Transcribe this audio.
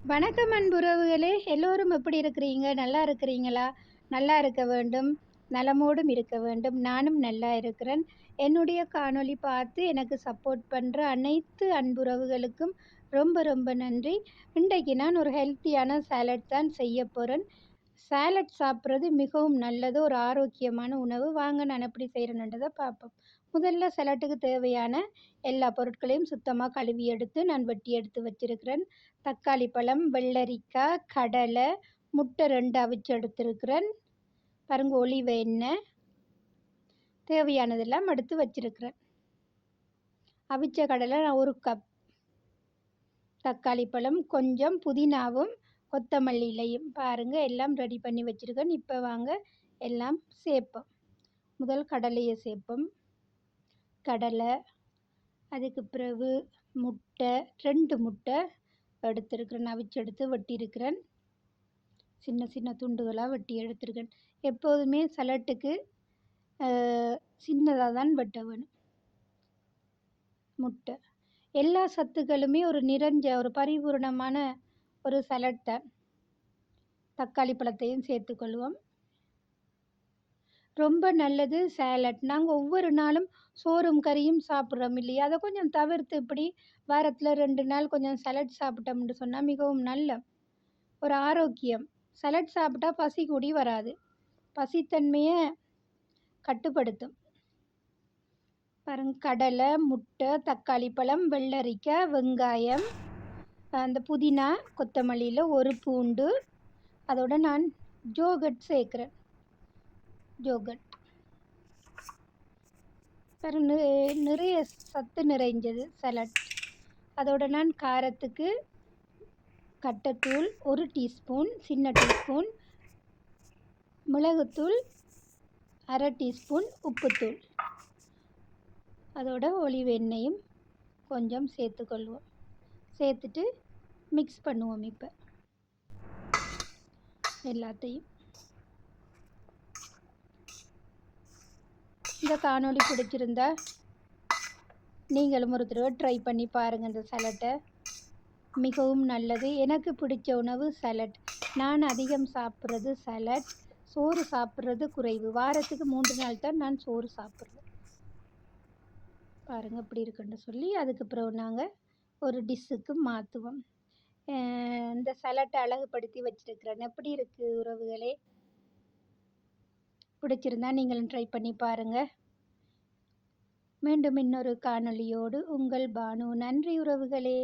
வணக்கம் அன்புறவுகளே! எல்லோரும் எப்படி இருக்கிறீங்க? நல்லா இருக்கிறீங்களா? நல்லா இருக்க வேண்டும். நலமோடும் இருக்க வேண்டும். நானும் நல்லா இருக்கிறேன். என்னுடைய காணொளி பார்த்து எனக்கு சப்போர்ட் பண்ற அனைத்து அன்புறவுகளுக்கும் ரொம்ப ரொம்ப நன்றி. இன்றைக்கு நான் ஒரு ஹெல்த்தியான சாலட் தான் செய்ய போறேன். சாலட் சாப்பிட்றது மிகவும் நல்லது. ஒரு ஆரோக்கியமான உணவு. வாங்க நான் எப்படி செய்கிறேன்றத பார்ப்போம். முதல்ல சலாட்டுக்கு தேவையான எல்லா பொருட்களையும் சுத்தமாக கழுவி எடுத்து நான் வெட்டி எடுத்து வச்சிருக்கிறேன். தக்காளி பழம், வெள்ளரிக்காய், கடலை, முட்டை 2 அவிச்சு எடுத்திருக்கிறேன். பாருங்க ஒலிவ எண்ணெய் தேவையானதெல்லாம் எடுத்து வச்சிருக்கிறேன். அவிச்ச கடலை நான் 1 கப், தக்காளி பழம், கொஞ்சம் புதினாவும் கொத்தமல்லி இலையும் பாருங்க எல்லாம் ரெடி பண்ணி வச்சுருக்கேன். இப்போ வாங்க எல்லாம் சேர்ப்போம். முதல் கடலையை சேர்ப்போம். கடலை, அதுக்கு பிறகு முட்டை 2 முட்டை எடுத்திருக்கிறேன். அவிச்சு எடுத்து வெட்டியிருக்கிறேன். சின்ன சின்ன துண்டுகளாக வெட்டி எடுத்திருக்கேன். எப்போதுமே சலட்டுக்கு சின்னதாக தான் வெட்ட வேணும். முட்டை எல்லா சத்துக்களுமே ஒரு நிறைஞ்ச ஒரு பரிபூரணமான ஒரு சலட் தான். தக்காளி பழத்தையும் சேர்த்துக்கொள்வோம். ரொம்ப நல்லது சாலட். நாங்கள் ஒவ்வொரு நாளும் சோறும் கறியும் சாப்பிட்றோம் இல்லையா? அதை கொஞ்சம் தவிர்த்து இப்படி வாரத்தில் 2 நாள் கொஞ்சம் சலட் சாப்பிட்டோம்னு சொன்னால் மிகவும் நல்ல ஒரு ஆரோக்கியம். சலட் சாப்பிட்டா பசி கூடி வராது. பசித்தன்மையை கட்டுப்படுத்தும். பாருங்க கடலை, முட்டை, தக்காளி பழம், வெள்ளரிக்காய், வெங்காயம், அந்த புதினா, கொத்தமல்லியில் 1 பூண்டு, அதோட நான் யோகர்ட் சேர்க்குறேன். யோகர்ட் பாருங்க நிறைய சத்து நிறைஞ்சது சலட். அதோட நான் காரத்துக்கு கட்டைத்தூள் 1 டீஸ்பூன், சின்ன டீஸ்பூன், மிளகுத்தூள் 1/2 டீஸ்பூன், உப்புத்தூள், அதோட ஒலிவ் எண்ணெயும் கொஞ்சம் சேர்த்துக்கொள்வோம். சேர்த்துட்டு மிக்ஸ் பண்ணுவோம். இப்போ எல்லாத்தையும் இந்த காணொளி பிடிச்சிருந்தா நீங்களும் ஒரு தடவை ட்ரை பண்ணி பாருங்கள். இந்த சலட்டை மிகவும் நல்லது. எனக்கு பிடிச்ச உணவு சலட். நான் அதிகம் சாப்பிட்றது சலட். சோறு சாப்பிட்றது குறைவு. வாரத்துக்கு 3 நாள் தான் நான் சோறு சாப்பிட்றேன். பாருங்கள் இப்படி இருக்குன்னு சொல்லி அதுக்கு பிறகு நாங்கள் ஒரு டிஷ்ஷுக்கு மாற்றுவோம். இந்த சலட்டை அழகுபடுத்தி வச்சுருக்கிறேன். எப்படி இருக்குது உறவுகளே? பிடிச்சிருந்தா நீங்களும் ட்ரை பண்ணி பாருங்கள். மீண்டும் இன்னொரு காணொளியோடு உங்கள் பானு. நன்றி உறவுகளே.